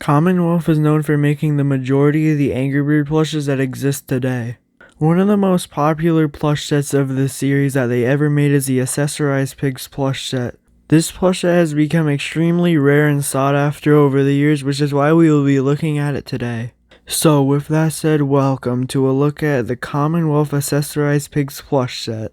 Commonwealth is known for making the majority of the Angry Bird plushes that exist today. One of the most popular plush sets of this series that they ever made is the Accessorized Pigs Plush Set. This plush set has become extremely rare and sought after over the years, which is why we will be looking at it today. So with that said, welcome to a look at the Commonwealth Accessorized Pigs Plush Set.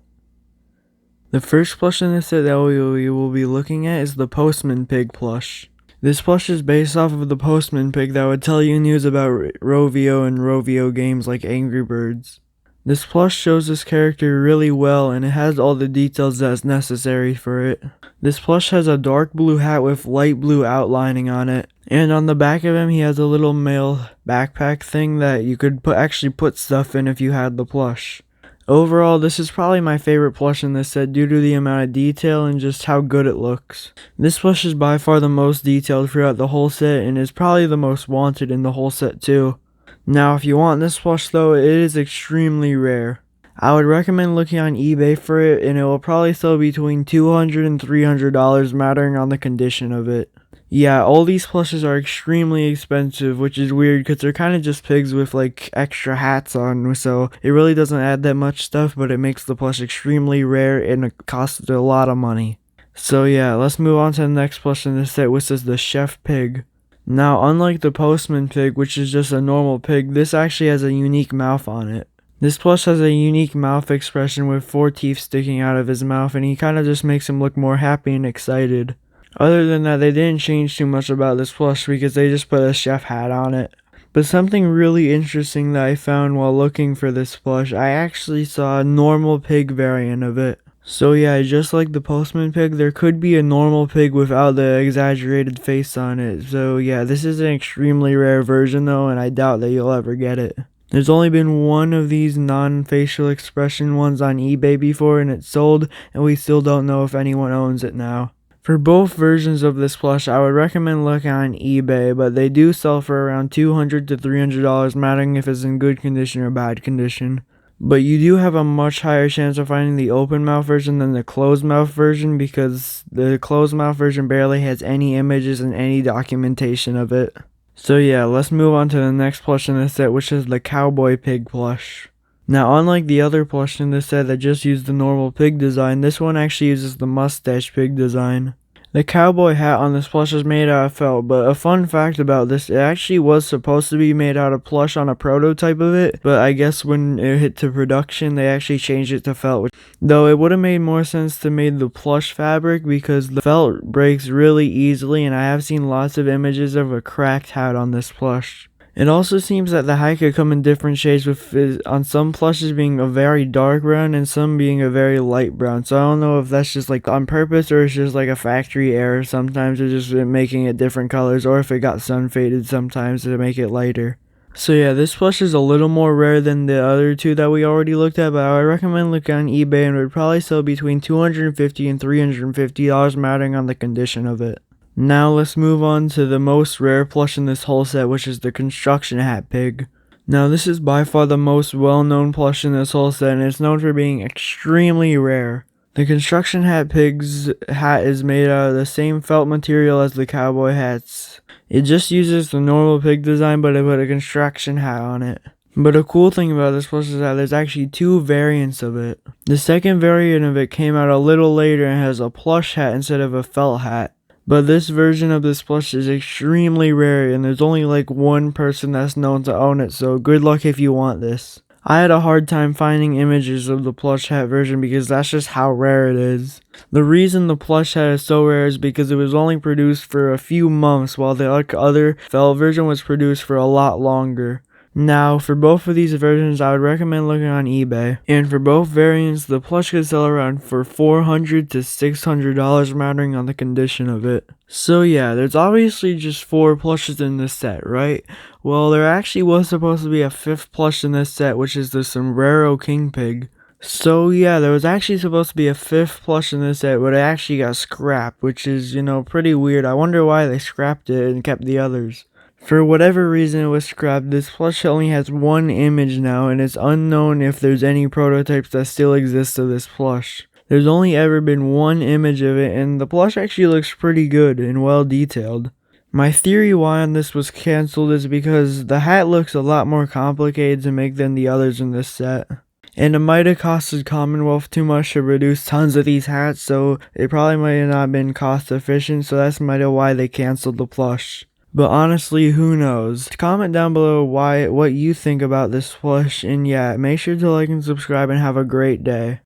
The first plush in this set that we will be looking at is the Postman Pig plush. This plush is based off of the Postman Pig that would tell you news about Rovio and Rovio games like Angry Birds. This plush shows this character really well, and it has all the details that's necessary for it. This plush has a dark blue hat with light blue outlining on it, and on the back of him he has a little mail backpack thing that you could actually put stuff in if you had the plush. Overall, this is probably my favorite plush in this set due to the amount of detail and just how good it looks. This plush is by far the most detailed throughout the whole set and is probably the most wanted in the whole set too. Now if you want this plush though, it is extremely rare. I would recommend looking on eBay for it, and it will probably sell between $200 and $300 mattering on the condition of it. Yeah, all these plushes are extremely expensive, which is weird because they're kind of just pigs with like extra hats on, so it really doesn't add that much stuff, but it makes the plush extremely rare and it costs a lot of money. So yeah, let's move on to the next plush in this set, which is the Chef Pig. Now, unlike the Postman Pig, which is just a normal pig, this actually has a unique mouth on it. This plush has a unique mouth expression with 4 teeth sticking out of his mouth, and he kind of just makes him look more happy and excited. Other than that, they didn't change too much about this plush because they just put a chef hat on it. But something really interesting that I found while looking for this plush, I actually saw a normal pig variant of it. So yeah, just like the Postman Pig, there could be a normal pig without the exaggerated face on it. So yeah, this is an extremely rare version though, and I doubt that you'll ever get it. There's only been one of these non-facial expression ones on eBay before, and it's sold, and we still don't know if anyone owns it now. For both versions of this plush, I would recommend looking on eBay, but they do sell for around $200 to $300, mattering if it's in good condition or bad condition. But you do have a much higher chance of finding the open mouth version than the closed mouth version, because the closed mouth version barely has any images and any documentation of it. So yeah, let's move on to the next plush in this set, which is the Cowboy Pig plush. Now, unlike the other plush in this set that just used the normal pig design, this one actually uses the mustache pig design. The cowboy hat on this plush is made out of felt, but a fun fact about this, it actually was supposed to be made out of plush on a prototype of it, but I guess when it hit to production, they actually changed it to felt. Though it would have made more sense to make the plush fabric because the felt breaks really easily, and I have seen lots of images of a cracked hat on this plush. It also seems that the hat could come in different shades, with on some plushes being a very dark brown and some being a very light brown. So I don't know if that's just like on purpose or it's just like a factory error sometimes, or just making it different colors, or if it got sun faded sometimes to make it lighter. So yeah, this plush is a little more rare than the other two that we already looked at, but I would recommend looking on eBay, and it would probably sell between $250 and $350 mattering on the condition of it. Now let's move on to the most rare plush in this whole set, which is the Construction Hat Pig. Now this is by far the most well-known plush in this whole set, and it's known for being extremely rare. The Construction Hat Pig's hat is made out of the same felt material as the cowboy hats. It just uses the normal pig design, but it put a construction hat on it. But a cool thing about this plush is that there's actually 2 variants of it. The second variant of it came out a little later and has a plush hat instead of a felt hat. But this version of this plush is extremely rare, and there's only like one person that's known to own it, so good luck if you want this. I had a hard time finding images of the plush hat version because that's just how rare it is. The reason the plush hat is so rare is because it was only produced for a few months, while the other felt version was produced for a lot longer. Now, for both of these versions, I would recommend looking on eBay. And for both variants, the plush could sell around for $400 to $600 mattering on the condition of it. So yeah, there's obviously just 4 plushes in this set, right? Well, there actually was supposed to be a 5th plush in this set, which is the Sombrero King Pig. So yeah, there was actually supposed to be a 5th plush in this set, but it actually got scrapped, which is, pretty weird. I wonder why they scrapped it and kept the others. For whatever reason it was scrapped, this plush only has 1 image now, and it's unknown if there's any prototypes that still exist of this plush. There's only ever been 1 image of it, and the plush actually looks pretty good and well detailed. My theory why on this was cancelled is because the hat looks a lot more complicated to make than the others in this set. And it might have costed Commonwealth too much to produce tons of these hats, so it probably might have not been cost efficient, so that's might have why they canceled the plush. But honestly, who knows? Comment down below what you think about this plush, and yeah, make sure to like and subscribe and have a great day.